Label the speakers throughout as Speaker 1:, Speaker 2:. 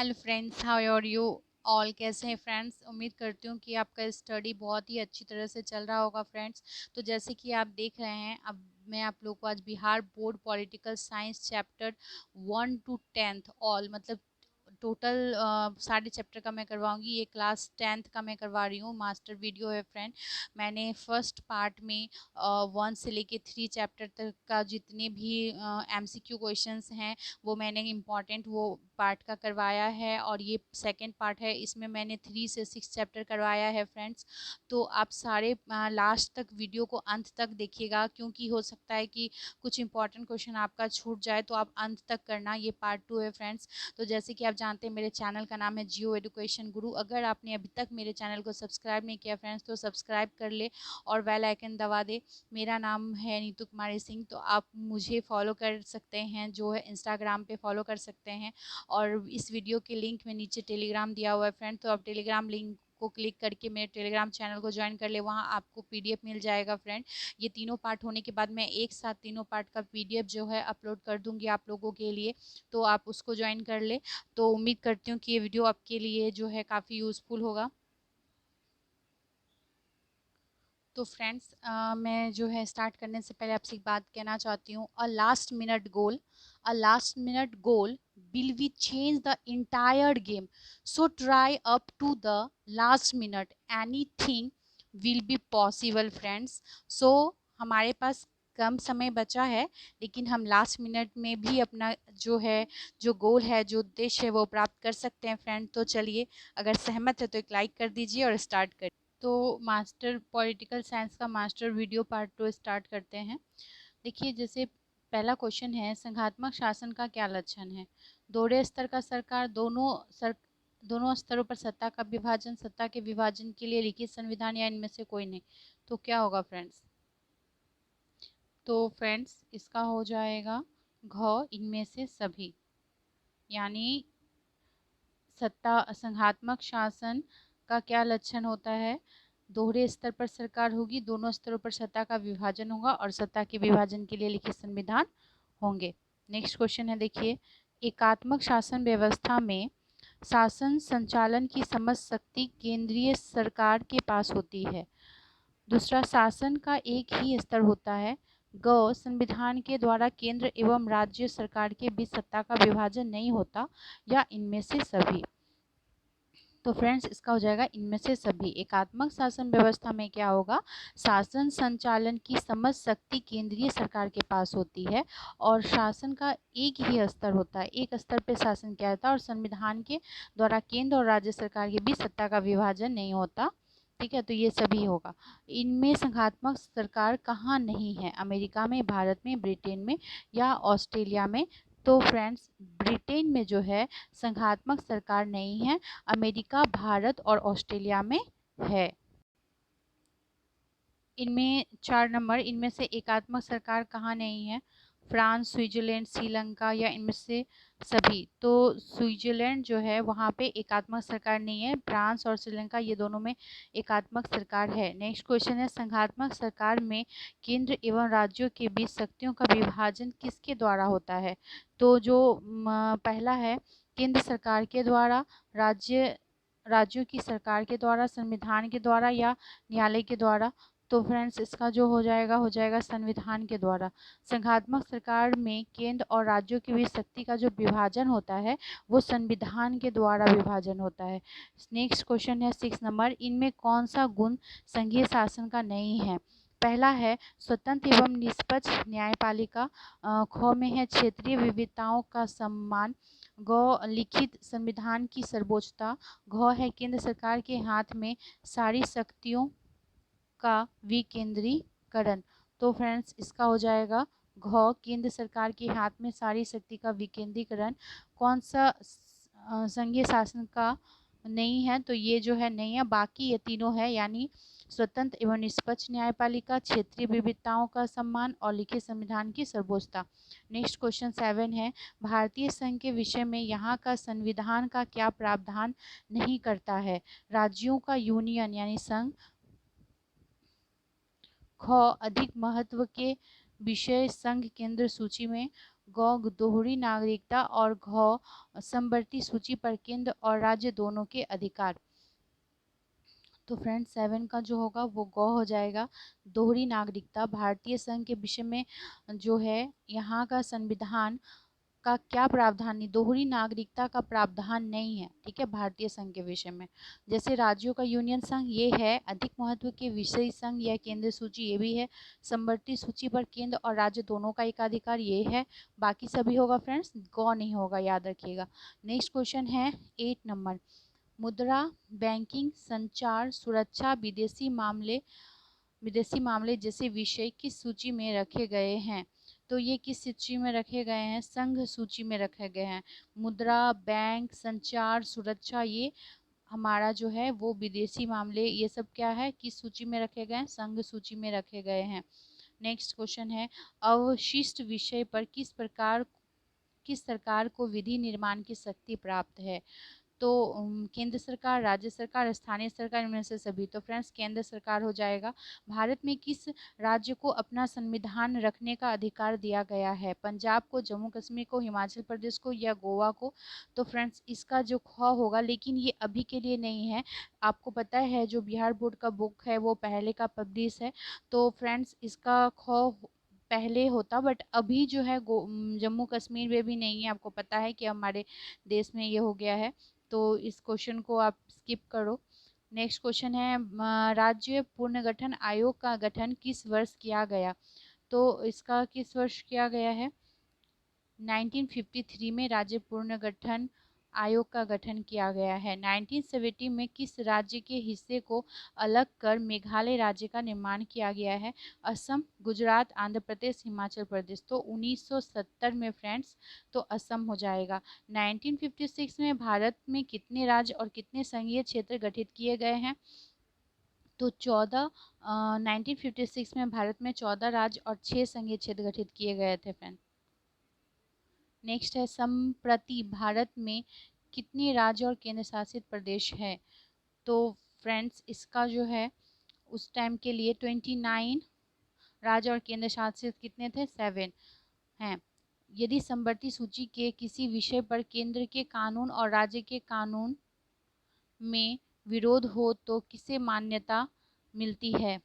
Speaker 1: Hello friends, how are you all. कैसे हैं friends? उम्मीद करती हूँ कि आपका स्टडी बहुत ही अच्छी तरह से चल रहा होगा फ्रेंड्स। तो जैसे कि आप देख रहे हैं, अब मैं आप लोग को आज Bihar board political science chapter 1 to 10 all मतलब टोटल सारे चैप्टर का मैं करवाऊंगी। ये क्लास 10th का मैं करवा रही हूँ, मास्टर वीडियो है फ्रेंड। मैंने फर्स्ट पार्ट में 1 से लेके 3 चैप्टर तक का जितने भी MCQ क्वेश्चंस हैं वो मैंने इम्पॉर्टेंट वो पार्ट का करवाया है, और ये सेकंड पार्ट है, इसमें मैंने 3 से 6 चैप्टर करवाया है फ्रेंड्स। तो आप सारे लास्ट तक वीडियो को अंत तक देखिएगा, क्योंकि हो सकता है कि कुछ इंपॉर्टेंट क्वेश्चन आपका छूट जाए, तो आप अंत तक करना। ये पार्ट 2 है फ्रेंड्स। तो जैसे कि आप जानते हैं, मेरे चैनल का नाम है जियो एजुकेशन गुरु। अगर आपने अभी तक मेरे चैनल को सब्सक्राइब नहीं किया फ्रेंड्स, तो सब्सक्राइब कर ले और बेल आइकन दबा दे। मेरा नाम है नीतू कुमारी सिंह। तो आप मुझे फॉलो कर सकते हैं, जो है इंस्टाग्राम पे फॉलो कर सकते हैं, और इस वीडियो के लिंक में नीचे टेलीग्राम दिया हुआ है फ्रेंड। तो आप टेलीग्राम लिंक को क्लिक करके मेरे टेलीग्राम चैनल को ज्वाइन कर ले, वहाँ आपको PDF मिल जाएगा फ्रेंड। ये तीनों पार्ट होने के बाद मैं एक साथ तीनों पार्ट का PDF जो है अपलोड कर दूंगी आप लोगों के लिए, तो आप उसको ज्वाइन कर ले। तो उम्मीद करती हूँ कि ये वीडियो आपके लिए जो है काफ़ी यूज़फुल होगा। तो फ्रेंड्स, मैं जो है स्टार्ट करने से पहले आपसे एक बात कहना चाहती हूँ। अ last minute goal will we change the entire game, so try up to the last minute, anything will be possible friends. So हमारे पास कम समय बचा है, लेकिन हम लास्ट मिनट में भी अपना जो है, जो गोल है, जो उद्देश्य है, वो प्राप्त कर सकते हैं फ्रेंड। तो चलिए, अगर सहमत है तो एक लाइक कर दीजिए और स्टार्ट करिए। तो मास्टर पॉलिटिकल साइंस का मास्टर वीडियो पार्ट 2 स्टार्ट करते हैं। देखिए, जैसे पहला क्वेश्चन है, संघात्मक शासन का क्या लक्षण है? दोहरे स्तर का सरकार, दोनों स्तरों पर सत्ता का विभाजन, सत्ता के विभाजन के लिए लिखित संविधान, या इनमें से कोई नहीं। तो क्या होगा फ्रेंड्स? तो फ्रेंड्स, इसका हो जाएगा घ, इनमें से सभी। यानी सत्ता संघात्मक शासन का क्या लक्षण होता है? दोहरे स्तर पर सरकार होगी, दोनों स्तरों पर सत्ता का विभाजन होगा, और सत्ता के विभाजन के लिए लिखित संविधान होंगे। नेक्स्ट क्वेश्चन है, देखिए, एकात्मक शासन व्यवस्था में शासन संचालन की समझ शक्ति केंद्रीय सरकार के पास होती है। दूसरा, शासन का एक ही स्तर होता है। ग, संविधान के द्वारा केंद्र एवं राज्य सरकार के बीच सत्ता का विभाजन नहीं होता, या इनमें से सभी। तो फ्रेंड्स, इसका हो जाएगा इनमें से सभी। एकात्मक शासन व्यवस्था में क्या होगा? शासन संचालन की समझ शक्ति केंद्रीय सरकार के पास होती है, और शासन का एक ही स्तर होता है, एक स्तर पे शासन किया जाता है, और संविधान के द्वारा केंद्र और राज्य सरकार के बीच सत्ता का विभाजन नहीं होता। ठीक है, तो ये सभी होगा। इनमें संघात्मक सरकार कहाँ नहीं है? अमेरिका में, भारत में, ब्रिटेन में, या ऑस्ट्रेलिया में? तो फ्रेंड्स, ब्रिटेन में जो है संघात्मक सरकार नहीं है, अमेरिका, भारत और ऑस्ट्रेलिया में है। इनमें 4 नंबर, इनमें से एकात्मक सरकार कहाँ नहीं है? फ्रांस, स्विट्जरलैंड, श्रीलंका, या इनमें से सभी? तो स्विट्जरलैंड जो है वहाँ पे एकात्मक सरकार नहीं है, फ्रांस और श्रीलंका ये दोनों में एकात्मक सरकार है। नेक्स्ट क्वेश्चन है, संघात्मक सरकार में केंद्र एवं राज्यों के बीच शक्तियों का विभाजन किसके द्वारा होता है? तो जो पहला है, केंद्र सरकार के द्वारा, राज्यों की सरकार के द्वारा, संविधान के द्वारा, या न्यायालय के द्वारा। तो फ्रेंड्स, इसका जो हो जाएगा संविधान के द्वारा। संघात्मक सरकार में केंद्र और राज्यों के बीच शक्ति का जो विभाजन होता है, वो संविधान के द्वारा विभाजन होता है। नेक्स्ट क्वेश्चन है 6 नंबर, इनमें कौन सा गुण संघीय शासन का नहीं है? पहला है स्वतंत्र एवं निष्पक्ष न्यायपालिका, ख में है क्षेत्रीय विविधताओं का सम्मान, ग लिखित संविधान की सर्वोच्चता, घ है केंद्र सरकार के हाथ में सारी शक्तियों का विकेंद्रीकरण। तो फ्रेंड्स, इसका हो जाएगा घ, केंद्र सरकार के हाथ में सारी शक्ति का विकेंद्रीकरण। कौन सा संघीय शासन का नहीं है? तो ये जो है नहीं है, बाकी ये तीनों है, यानी स्वतंत्र एवं निष्पक्ष न्यायपालिका, क्षेत्रीय विविधताओं का सम्मान, और लिखित संविधान की सर्वोच्चता। नेक्स्ट क्वेश्चन 7 है, भारतीय संघ के विषय में यहाँ का संविधान का क्या प्रावधान नहीं करता है? राज्यों का यूनियन यानी संघ, ख अधिक महत्व के विषय संघ केंद्र सूची में, ग दोहरी नागरिकता और घ समवर्ती सूची पर केंद्र और राज्य दोनों के अधिकार। तो फ्रेंड्स 7 का जो होगा वो ग हो जाएगा। दोहरी नागरिकता भारतीय संघ के विषय में जो है यहाँ का संविधान का क्या प्रावधान नहीं, दोहरी नागरिकता का प्रावधान नहीं है, ठीक है, भारतीय संघ के विषय में। जैसे राज्यों का यूनियन संघ ये है, अधिक महत्व के विषय संघ या केंद्र सूची ये भी है, समवर्ती सूची पर केंद्र और राज्य दोनों का एकाधिकार ये है, बाकी सभी होगा फ्रेंड्स, ग नहीं होगा, याद रखिएगा। नेक्स्ट क्वेश्चन है 8 नंबर, मुद्रा, बैंकिंग, संचार, सुरक्षा, विदेशी मामले जैसे विषय किस सूची में रखे गए हैं? तो ये किस सूची में रखे गए हैं? संघ सूची में रखे गए हैं। मुद्रा, बैंक, संचार, सुरक्षा ये हमारा जो है वो विदेशी मामले, ये सब क्या है, किस सूची में रखे गए हैं? संघ सूची में रखे गए हैं। नेक्स्ट क्वेश्चन है, अवशिष्ट विषय पर किस सरकार को विधि निर्माण की शक्ति प्राप्त है? तो केंद्र सरकार, राज्य सरकार, स्थानीय सरकार, इनमें से सभी। तो फ्रेंड्स केंद्र सरकार हो जाएगा। भारत में किस राज्य को अपना संविधान रखने का अधिकार दिया गया है? पंजाब को, जम्मू कश्मीर को, हिमाचल प्रदेश को या गोवा को? तो फ्रेंड्स इसका जो ख होगा, लेकिन ये अभी के लिए नहीं है, आपको पता है जो बिहार बोर्ड का बुक है वो पहले का पब्लिश है, तो फ्रेंड्स इसका ख पहले होता, बट अभी जो है जम्मू कश्मीर में भी नहीं है, आपको पता है कि हमारे देश में ये हो गया है, तो इस क्वेश्चन को आप स्किप करो। नेक्स्ट क्वेश्चन है, राज्य पुनर्गठन आयोग का गठन किस वर्ष किया गया? तो इसका किस वर्ष किया गया है? 1953 में राज्य पुनर्गठन आयोग का गठन किया गया है। 1970 में किस राज्य के हिस्से को अलग कर मेघालय राज्य का निर्माण किया गया है? असम, गुजरात, आंध्र प्रदेश, हिमाचल प्रदेश। तो 1970 में फ्रेंड्स, तो असम हो जाएगा। 1956 में भारत में कितने राज्य और कितने संघीय क्षेत्र गठित किए गए हैं? तो 1956 में भारत में 14 राज्य और 6 संघीय क्षेत्र गठित किए गए थे फ्रेंड। नेक्स्ट है, संप्रति भारत में कितने राज्य और केंद्र शासित प्रदेश है? तो फ्रेंड्स इसका जो है उस टाइम के लिए 29 राज्य और केंद्र शासित कितने थे? 7 हैं। यदि समवर्ती सूची के किसी विषय पर केंद्र के कानून और राज्य के कानून में विरोध हो तो किसे मान्यता मिलती है?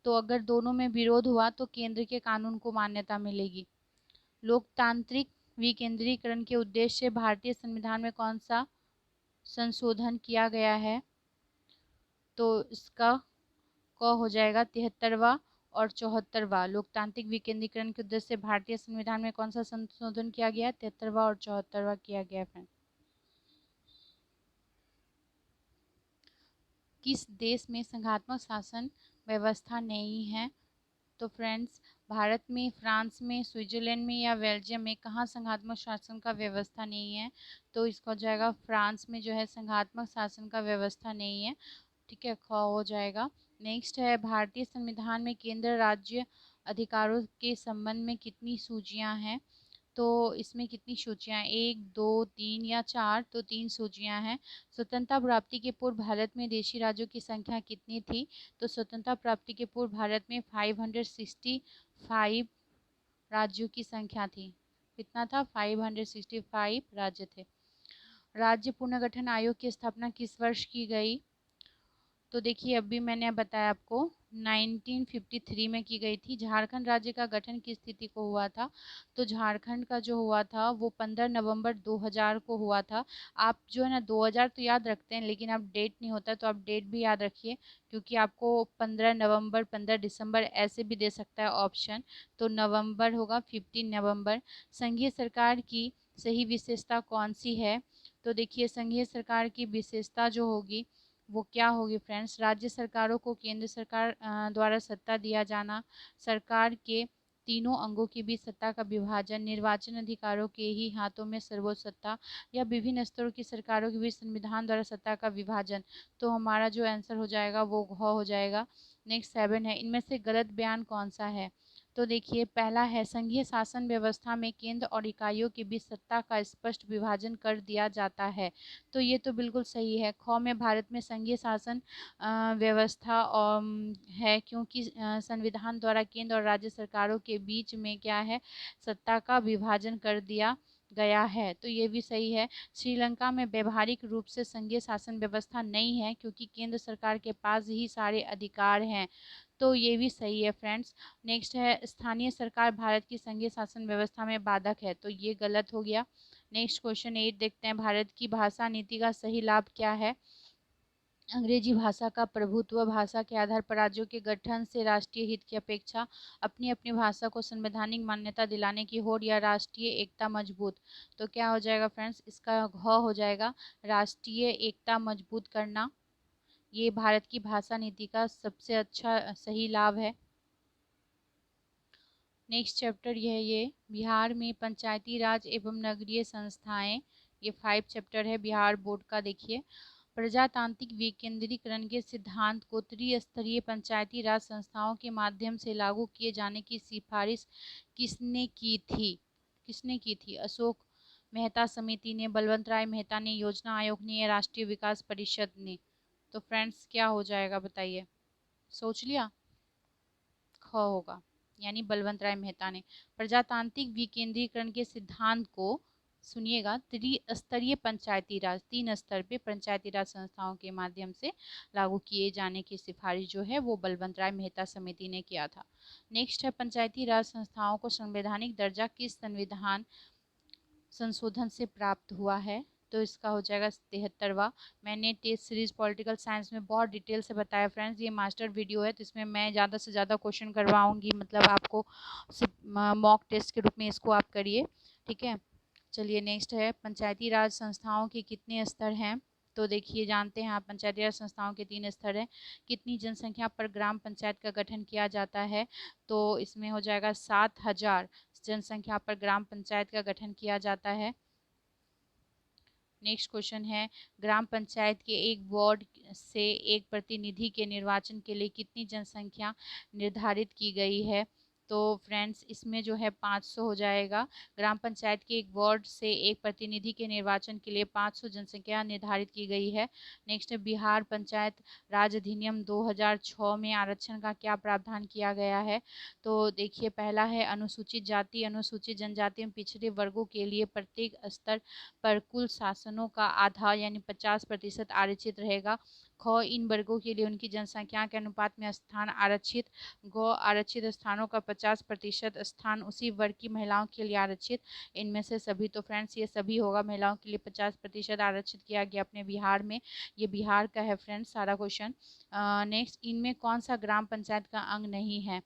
Speaker 1: तो अगर दोनों में विरोध हुआ तो केंद्र के कानून को मान्यता मिलेगी। लोकतांत्रिक विकेंद्रीकरण के उद्देश्य से भारतीय संविधान में कौन सा संशोधन किया गया है? तो इसका क हो जाएगा 73वां और 74वां। लोकतांत्रिक विकेंद्रीकरण के उद्देश्य से भारतीय संविधान में कौन सा संशोधन किया गया? 73वां और 74वां किया गया है। किस देश में संघात्मक शासन व्यवस्था नहीं है? तो फ्रेंड्स भारत में, फ्रांस में, स्विट्जरलैंड में या बेल्जियम में कहाँ संघात्मक शासन का व्यवस्था नहीं है? तो इसका हो जाएगा फ्रांस में जो है संघात्मक शासन का व्यवस्था नहीं है, ठीक है, ख हो जाएगा। नेक्स्ट है, भारतीय संविधान में केंद्र राज्य अधिकारों के संबंध में कितनी सूचियां हैं? तो इसमें कितनी सूचियां? 1, 2, 3 या 4? तो 3 सूचियां हैं। स्वतंत्रता प्राप्ति के पूर्व भारत में देशी राज्यों की संख्या कितनी थी? तो स्वतंत्रता प्राप्ति के पूर्व भारत में 565 राज्यों की संख्या थी। कितना था? 565 राज्य थे। राज्य पुनर्गठन आयोग की स्थापना किस वर्ष की गई? तो देखिए अभी मैंने बताया आपको 1953 में की गई थी। झारखंड राज्य का गठन किस तिथि को हुआ था? तो झारखंड का जो हुआ था वो 15 नवंबर 2000 को हुआ था। आप जो है ना 2000 तो याद रखते हैं, लेकिन आप डेट नहीं होता तो आप डेट भी याद रखिए, क्योंकि आपको 15 नवंबर, 15 दिसंबर ऐसे भी दे सकता है ऑप्शन। तो नवंबर होगा, 15 नवंबर। संघीय सरकार की सही विशेषता कौन सी है? तो देखिए संघीय सरकार की विशेषता जो होगी वो क्या होगी फ्रेंड्स? राज्य सरकारों को केंद्र सरकार द्वारा सत्ता दिया जाना, सरकार के तीनों अंगों के बीच सत्ता का विभाजन, निर्वाचन अधिकारों के ही हाथों में सर्वोच्च सत्ता, या विभिन्न स्तरों की सरकारों के बीच संविधान द्वारा सत्ता का विभाजन। तो हमारा जो आंसर हो जाएगा वो घ हो जाएगा। नेक्स्ट 7 है, इनमें से गलत बयान कौन सा है? तो देखिए पहला है संघीय शासन व्यवस्था में केंद्र और इकाइयों के बीच सत्ता का स्पष्ट विभाजन कर दिया जाता है। तो ये तो बिल्कुल सही है। ख में भारत में संघीय शासन व्यवस्था है, क्योंकि संविधान द्वारा केंद्र और राज्य सरकारों के बीच में क्या है, सत्ता का विभाजन कर दिया गया है। तो ये भी सही है। श्रीलंका में व्यवहारिक रूप से संघीय शासन व्यवस्था नहीं है, क्योंकि केंद्र सरकार के पास ही सारे अधिकार हैं। तो ये भी सही है फ्रेंड्स। नेक्स्ट है स्थानीय सरकार भारत की संघीय शासन व्यवस्था में बाधक है। तो ये गलत हो गया। नेक्स्ट क्वेश्चन 8 देखते हैं, भारत की भाषा नीति का सही लाभ क्या है। अंग्रेजी भाषा का प्रभुत्व, भाषा के आधार पर राज्यों के गठन से राष्ट्रीय हित की अपेक्षा अपनी अपनी भाषा को संवैधानिक मान्यता दिलाने की होड़ या राष्ट्रीय एकता मजबूत। तो क्या हो जाएगा फ्रेंड्स, इसका घ हो जाएगा, राष्ट्रीय एकता मजबूत करना। ये भारत की भाषा नीति का सबसे अच्छा सही लाभ है। नेक्स्ट चैप्टर ये बिहार में पंचायती राज एवं नगरीय संस्थाएं, ये 5 चैप्टर है बिहार बोर्ड का। देखिए प्रजातांत्रिक विकेंद्रीकरण के सिद्धांत को त्रिस्तरीय पंचायती राज संस्थाओं के माध्यम से लागू किए जाने की सिफारिश किसने की थी। किसने की थी, अशोक मेहता समिति ने, बलवंत राय मेहता ने, योजना आयोग ने या राष्ट्रीय विकास परिषद ने। तो फ्रेंड्स क्या हो जाएगा बताइए, सोच लिया, ख होगा, यानी बलवंत राय मेहता ने। प्रजातांत्रिक विकेंद्रीकरण के सिद्धांत को, सुनिएगा, त्रिस्तरीय पंचायती राज, 3 स्तर पे पंचायती राज संस्थाओं के माध्यम से लागू किए जाने की सिफारिश जो है वो बलवंत राय मेहता समिति ने किया था। नेक्स्ट है पंचायती राज संस्थाओं को संवैधानिक दर्जा किस संविधान संशोधन से प्राप्त हुआ है। तो इसका हो जाएगा 73वां। मैंने टेस्ट सीरीज पॉलिटिकल साइंस में बहुत डिटेल से बताया फ्रेंड्स, ये मास्टर वीडियो है तो इसमें मैं ज़्यादा से ज़्यादा क्वेश्चन करवाऊंगी, मतलब आपको मॉक टेस्ट के रूप में इसको आप करिए, ठीक है। चलिए नेक्स्ट है पंचायती राज संस्थाओं के कितने स्तर हैं। तो देखिए जानते हैं आप, पंचायती राज संस्थाओं के 3 स्तर हैं। कितनी जनसंख्या पर ग्राम पंचायत का गठन किया जाता है। तो इसमें हो जाएगा 7000 जनसंख्या पर ग्राम पंचायत का गठन किया जाता है। नेक्स्ट क्वेश्चन है ग्राम पंचायत के एक वार्ड से एक प्रतिनिधि के निर्वाचन के लिए कितनी जनसंख्या निर्धारित की गई है। तो फ्रेंड्स इसमें जो है 500 हो जाएगा। ग्राम पंचायत के एक वार्ड से एक प्रतिनिधि के निर्वाचन के लिए 500 जनसंख्या निर्धारित की गई है। नेक्स्ट है बिहार पंचायत राज अधिनियम 2006 में आरक्षण का क्या प्रावधान किया गया है। तो देखिए पहला है अनुसूचित जाति अनुसूचित जनजाति एवं पिछड़े वर्गों के लिए प्रत्येक स्तर पर कुल शासनों का आधा यानी 50% आरक्षित रहेगा। ख इन वर्गों के लिए उनकी जनसंख्या के अनुपात में स्थान आरक्षित। ग आरक्षित स्थानों का 50% स्थान उसी वर्ग की महिलाओं के लिए आरक्षित। इनमें से सभी, तो फ्रेंड्स ये सभी होगा, महिलाओं के लिए 50% आरक्षित किया गया अपने बिहार में। ये बिहार का है फ्रेंड्स सारा क्वेश्चन। नेक्स्ट, इनमें कौन सा ग्राम पंचायत का अंग नहीं है।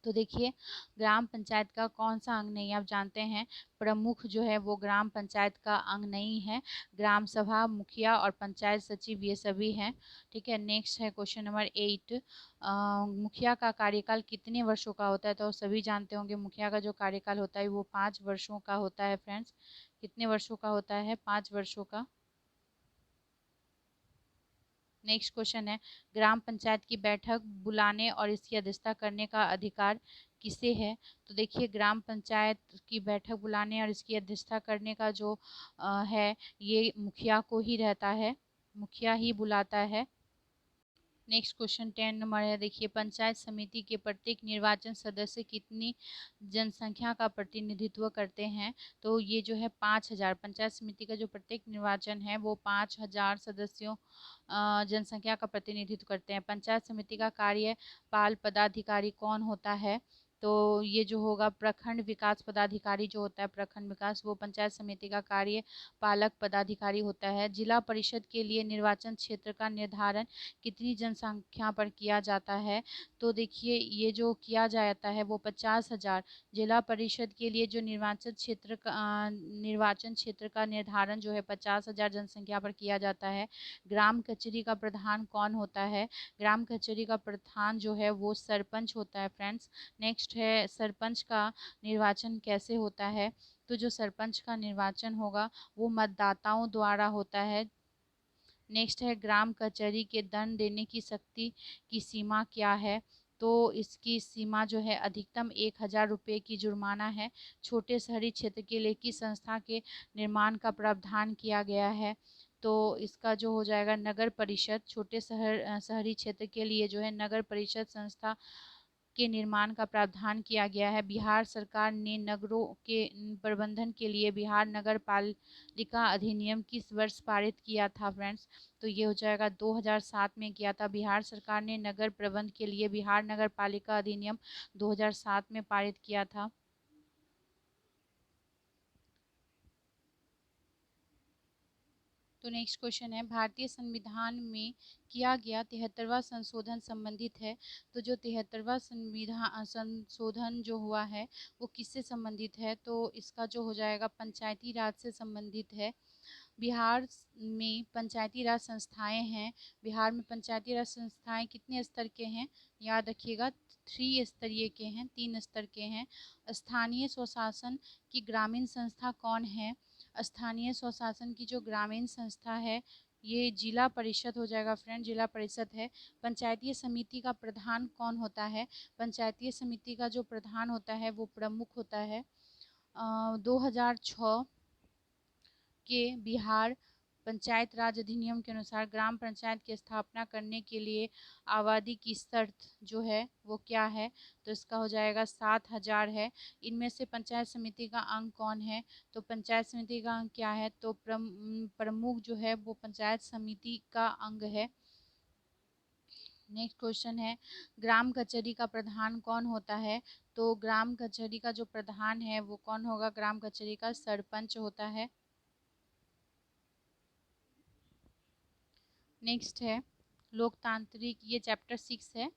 Speaker 1: तो देखिए ग्राम पंचायत का कौन सा अंग नहीं, आप जानते हैं प्रमुख जो है वो ग्राम पंचायत का अंग नहीं है। ग्राम सभा, मुखिया और पंचायत सचिव ये सभी हैं, ठीक है। नेक्स्ट है क्वेश्चन नंबर 8, मुखिया का कार्यकाल कितने वर्षों का होता है। तो सभी जानते होंगे मुखिया का जो कार्यकाल होता है वो 5 वर्षों का होता है फ्रेंड्स। कितने वर्षों का होता है, 5 वर्षों का। नेक्स्ट क्वेश्चन है ग्राम पंचायत की बैठक बुलाने और इसकी अध्यक्षता करने का अधिकार किसे है। तो देखिए ग्राम पंचायत की बैठक बुलाने और इसकी अध्यक्षता करने का जो है ये मुखिया को ही रहता है, मुखिया ही बुलाता है। नेक्स्ट क्वेश्चन 10 नंबर है, देखिए पंचायत समिति के प्रत्येक निर्वाचन सदस्य कितनी जनसंख्या का प्रतिनिधित्व करते हैं। तो ये जो है 5000, पंचायत समिति का जो प्रत्येक निर्वाचन है वो 5000 सदस्यों जनसंख्या का प्रतिनिधित्व करते हैं। पंचायत समिति का कार्यपाल पदाधिकारी कौन होता है। तो ये जो होगा प्रखंड विकास पदाधिकारी जो होता है, प्रखंड विकास, वो पंचायत समिति का कार्यपालक पदाधिकारी होता है। जिला परिषद के लिए निर्वाचन क्षेत्र का निर्धारण कितनी जनसंख्या पर किया जाता है। तो देखिए ये जो किया जाता है वो 50,000। जिला परिषद के लिए जो निर्वाचन क्षेत्र का निर्धारण जो है 50,000 जनसंख्या पर किया जाता है। ग्राम कचहरी का प्रधान कौन होता है। ग्राम कचहरी का प्रधान जो है वो सरपंच होता है फ्रेंड्स। नेक्स्ट है सरपंच का निर्वाचन कैसे होता है। तो जो सरपंच का निर्वाचन होगा वो मतदाताओं द्वारा होता है। नेक्स्ट है ग्राम कचहरी के दंड देने की शक्ति की सीमा क्या है। तो इसकी सीमा जो है अधिकतम 1,000 रुपये की जुर्माना है। छोटे शहरी क्षेत्र के लिए किस संस्था के निर्माण का प्रावधान किया गया है? तो इसका जो हो जाएगा नगर परिषद। छोटे शहरी क्षेत्र के लिए जो है नगर परिषद संस्था के निर्माण का प्रावधान किया गया है। बिहार सरकार ने नगरों के प्रबंधन के लिए बिहार नगर पालिका अधिनियम किस वर्ष पारित किया था फ्रेंड्स? तो ये हो जाएगा 2007 में किया था। बिहार सरकार ने नगर प्रबंध के लिए बिहार नगर पालिका अधिनियम 2007 में पारित किया था। तो नेक्स्ट क्वेश्चन है, भारतीय संविधान में किया गया 73वां संशोधन संबंधित है। तो जो 73वां संविधान संशोधन जो हुआ है वो किससे संबंधित है? तो इसका जो हो जाएगा पंचायती राज से संबंधित है। बिहार में पंचायती राज संस्थाएं हैं। बिहार में पंचायती राज संस्थाएं कितने स्तर के हैं? याद रखिएगा 3 स्तरीय के हैं, 3 स्तर के हैं। स्थानीय स्वशासन की ग्रामीण संस्था कौन है? स्थानीय स्वशासन की जो ग्रामीण संस्था है ये जिला परिषद हो जाएगा फ्रेंड, जिला परिषद है। पंचायतीय समिति का प्रधान कौन होता है? पंचायतीय समिति का जो प्रधान होता है वो प्रमुख होता है। 2006 के बिहार पंचायत राज अधिनियम के अनुसार ग्राम पंचायत की स्थापना करने के लिए आबादी की शर्त जो है वो क्या है? तो इसका हो जाएगा 7,000 है। इनमें से पंचायत समिति का अंग कौन है? तो पंचायत समिति का अंग क्या है? तो प्रमुख जो है वो पंचायत समिति का अंग है। नेक्स्ट क्वेश्चन है, ग्राम कचहरी का प्रधान कौन होता है? तो ग्राम कचहरी का जो प्रधान है वो कौन होगा? ग्राम कचहरी का सरपंच होता है। नेक्स्ट है लोकतांत्रिक, ये चैप्टर 6 है,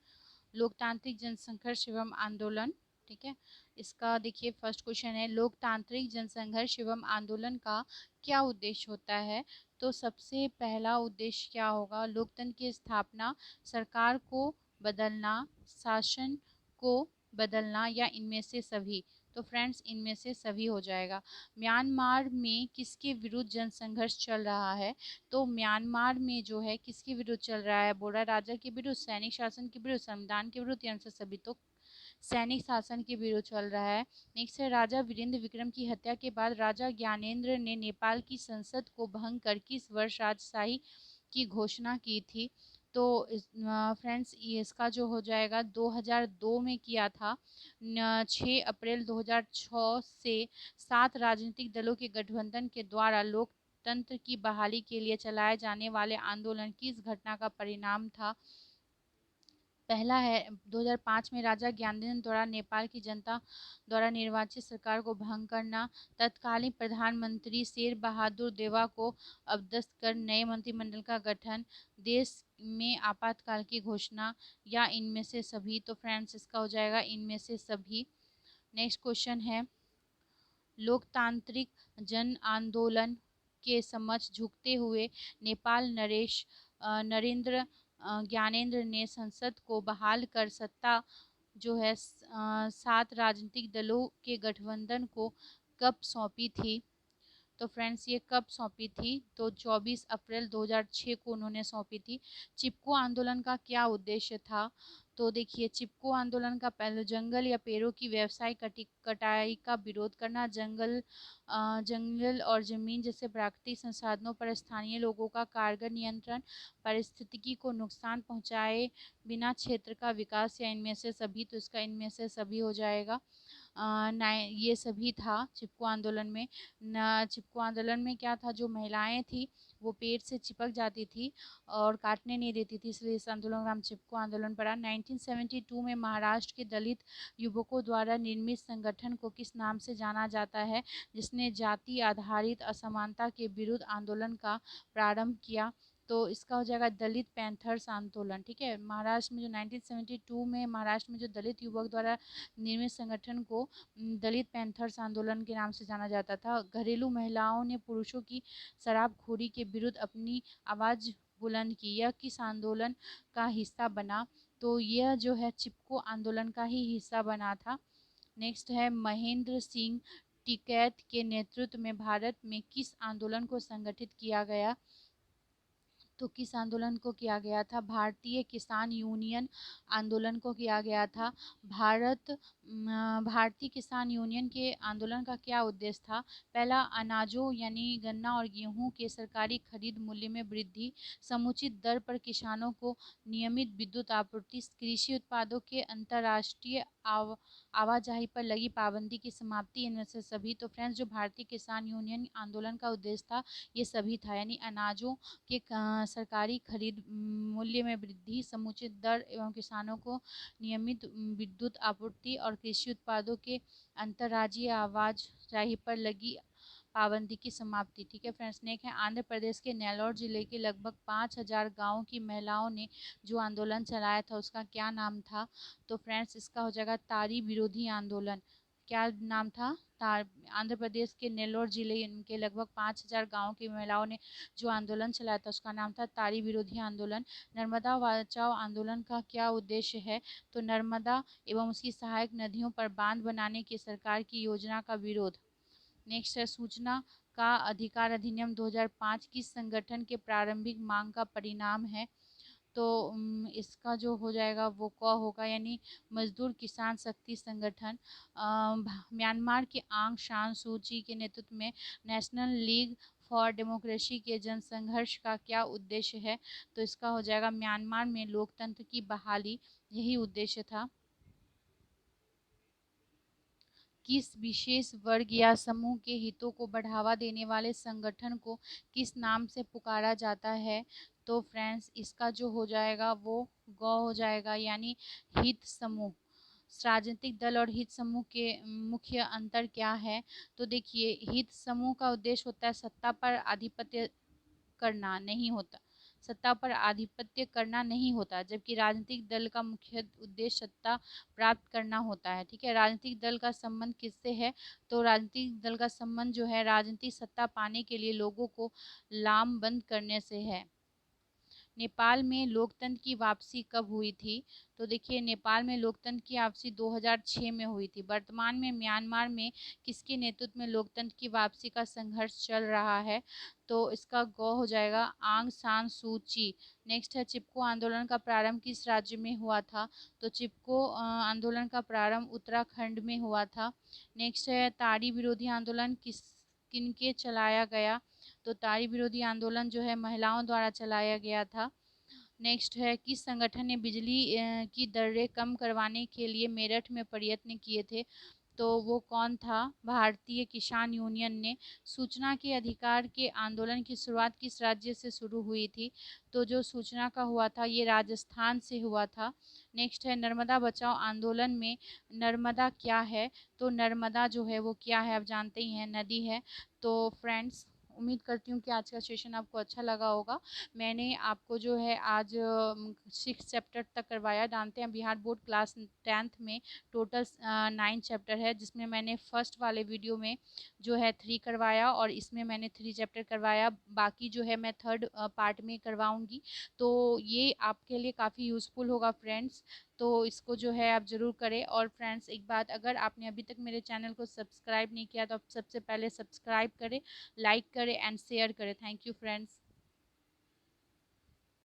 Speaker 1: लोकतांत्रिक जनसंघर्ष एवं आंदोलन। ठीक है, इसका देखिए फर्स्ट क्वेश्चन है, लोकतांत्रिक जनसंघर्ष एवं आंदोलन का क्या उद्देश्य होता है? तो सबसे पहला उद्देश्य क्या होगा? लोकतंत्र की स्थापना, सरकार को बदलना, शासन को बदलना या इनमें से सभी? तो फ्रेंड्स इनमें से सभी हो जाएगा। म्यांमार में किसके विरुद्ध जनसंघर्ष चल रहा है? तो म्यांमार में जो है किसके विरुद्ध चल रहा है? बोरा राजा के विरुद्ध, सैनिक शासन के विरुद्ध, संविधान के विरुद्ध या इनसे सभी? तो सैनिक शासन के विरुद्ध चल रहा है। नेक्स्ट है, राजा वीरेंद्र विक्रम की हत्या के बाद राजा ज्ञानेंद्र ने नेपाल की संसद को भंग कर किस वर्ष राजशाही की घोषणा की थी? तो फ्रेंड्स इसका जो हो जाएगा 2002 में किया था। 6 अप्रैल 2006 से 7 राजनीतिक दलों के गठबंधन के द्वारा लोकतंत्र की बहाली के लिए चलाए जाने वाले आंदोलन की इस घटना का परिणाम था? पहला है 2005 में राजा ज्ञानेंद्र द्वारा नेपाल की जनता द्वारा निर्वाचित सरकार को भंग करना, तत्कालीन प्रधानमंत्री शेर बहादुर देवा को अपदस्थ कर नए मंत्रिमंडल का गठन, देश में आपातकाल की घोषणा या इनमें से सभी? तो फ्रेंड्स इसका हो जाएगा इनमें से सभी। नेक्स्ट क्वेश्चन है, लोकतांत्रिक जन आंदोलन के समक्ष झुकते हुए नेपाल नरेंद्र ज्ञानेंद्र ने संसद को बहाल कर सत्ता जो है 7 राजनीतिक दलों के गठबंधन को कब सौंपी थी? तो फ्रेंड्स ये कब सौंपी थी? तो 24 अप्रैल 2006 को उन्होंने सौंपी थी। चिपको आंदोलन का क्या उद्देश्य था? तो देखिए चिपको आंदोलन का पहले जंगल या पेड़ों की व्यावसायिक कटाई का विरोध करना, जंगल और जमीन जैसे प्राकृतिक संसाधनों पर स्थानीय लोगों का कारगर नियंत्रण, पारिस्थितिकी को नुकसान पहुंचाए बिना क्षेत्र का विकास या इनमें से सभी? तो इसका इनमें से सभी हो जाएगा। ये सभी था चिपको आंदोलन में। चिपको आंदोलन में क्या था, जो महिलाएं थी वो पेड़ से चिपक जाती थी और काटने नहीं देती थी, इसलिए इस आंदोलन का नाम चिपको आंदोलन पड़ा। 1972 में महाराष्ट्र के दलित युवकों द्वारा निर्मित संगठन को किस नाम से जाना जाता है, जिसने जाति आधारित असमानता के विरुद्ध आंदोलन का प्रारंभ किया? तो इसका हो जाएगा दलित पैंथर्स आंदोलन। ठीक है, महाराष्ट्र में जो 1972 में महाराष्ट्र में जो दलित युवक द्वारा निर्मित संगठन को दलित पैंथर्स आंदोलन के नाम से जाना जाता था। घरेलू महिलाओं ने पुरुषों की शराबखोरी के विरुद्ध अपनी आवाज़ बुलंद की, यह किस आंदोलन का हिस्सा बना? तो यह जो है चिपको आंदोलन का ही हिस्सा बना था। नेक्स्ट है, महेंद्र सिंह टिकैत के नेतृत्व में भारत में किस आंदोलन को संगठित किया गया? तो किस आंदोलन को किया गया था? भारतीय किसान यूनियन आंदोलन को किया गया था। भारतीय किसान यूनियन के आंदोलन का क्या उद्देश्य था? पहला, अनाजों यानी गन्ना और गेहूं के सरकारी खरीद मूल्य में वृद्धि, समुचित दर पर किसानों को नियमित विद्युत आपूर्ति, कृषि उत्पादों के अंतर्राष्ट्रीय आवाजाही पर लगी पाबंदी की समाप्ति, इनमें से सभी। तो फ्रेंड्स, जो भारतीय किसान यूनियन आंदोलन का उद्देश्य था ये सभी था, यानी अनाजों के सरकारी खरीद मूल्य में वृद्धि, समुचित दर एवं किसानों को नियमित विद्युत आपूर्ति और कृषि उत्पादों के अंतर्राज्यीय आवाजाही पर लगी पाबंदी की समाप्ति। ठीक है फ्रेंड्स। नेक्स्ट है आंध्र प्रदेश के नेल्लोर जिले के लगभग 5,000 गांवों की महिलाओं ने जो आंदोलन चलाया था उसका क्या नाम था? तो फ्रेंड्स, इसका हो जाएगा तारी विरोधी आंदोलन। क्या नाम था? आंध्र प्रदेश के नेल्लोर जिले के लगभग 5,000 गांवों की महिलाओं ने जो आंदोलन चलाया था उसका नाम था तारी विरोधी आंदोलन। नर्मदा बचाओ आंदोलन का क्या उद्देश्य है? तो नर्मदा एवं उसकी सहायक नदियों पर बांध बनाने की सरकार की योजना का विरोध। नेक्स्ट है सूचना का अधिकार अधिनियम 2005 किस संगठन के प्रारंभिक मांग का परिणाम है? तो इसका जो हो जाएगा वो क होगा, यानी मजदूर किसान शक्ति संगठन। म्यांमार के आंग सान सू की के नेतृत्व में नेशनल लीग फॉर डेमोक्रेसी के जनसंघर्ष का क्या उद्देश्य है? तो इसका हो जाएगा म्यांमार में लोकतंत्र की बहाली, यही उद्देश्य था। किस विशेष वर्ग या समूह के हितों को बढ़ावा देने वाले संगठन को किस नाम से पुकारा जाता है? तो फ्रेंड्स, इसका जो हो जाएगा वो ग हो जाएगा, यानी हित समूह। राजनीतिक दल और हित समूह के मुख्य अंतर क्या है? तो देखिए, हित समूह का उद्देश्य होता है सत्ता पर आधिपत्य करना, नहीं होता, सत्ता पर आधिपत्य करना नहीं होता, जबकि राजनीतिक दल का मुख्य उद्देश्य सत्ता प्राप्त करना होता है। ठीक है। राजनीतिक दल का संबंध किससे है? तो राजनीतिक दल का संबंध जो है राजनीतिक सत्ता पाने के लिए लोगों को लामबंद करने से है। नेपाल में लोकतंत्र की वापसी कब हुई थी? तो देखिए, नेपाल में लोकतंत्र की वापसी 2006 में हुई थी। वर्तमान में म्यांमार में किसके नेतृत्व में लोकतंत्र की वापसी का संघर्ष चल रहा है? तो इसका ग हो जाएगा आंग सान सू ची। नेक्स्ट है चिपको आंदोलन का प्रारंभ किस राज्य में हुआ था? तो चिपको आंदोलन का प्रारंभ उत्तराखंड में हुआ था। नेक्स्ट है ताड़ी विरोधी आंदोलन किनके चलाया गया? तो ताड़ी विरोधी आंदोलन जो है महिलाओं द्वारा चलाया गया था। नेक्स्ट है किस संगठन ने बिजली की दरें कम करवाने के लिए मेरठ में प्रयत्न किए थे? तो वो कौन था? भारतीय किसान यूनियन ने। सूचना के अधिकार के आंदोलन की शुरुआत किस राज्य से शुरू हुई थी? तो जो सूचना का हुआ था ये राजस्थान से हुआ था। नेक्स्ट है नर्मदा बचाओ आंदोलन में नर्मदा क्या है? तो नर्मदा जो है वो क्या है, आप जानते ही हैं, नदी है। तो फ्रेंड्स, उम्मीद करती हूँ कि आज का सेशन आपको अच्छा लगा होगा। मैंने आपको जो है आज 6 चैप्टर तक करवाया। जानते हैं बिहार बोर्ड क्लास 10th में टोटल 9 चैप्टर है, जिसमें मैंने फर्स्ट वाले वीडियो में जो है 3 करवाया और इसमें मैंने 3 चैप्टर करवाया। बाकी जो है मैं थर्ड पार्ट में करवाऊँगी। तो ये आपके लिए काफ़ी यूज़फुल होगा फ्रेंड्स। तो इसको जो है आप ज़रूर करें। और फ्रेंड्स, एक बात, अगर आपने अभी तक मेरे चैनल को सब्सक्राइब नहीं किया तो आप सबसे पहले सब्सक्राइब करें, लाइक करें एंड शेयर करें। Thank you friends.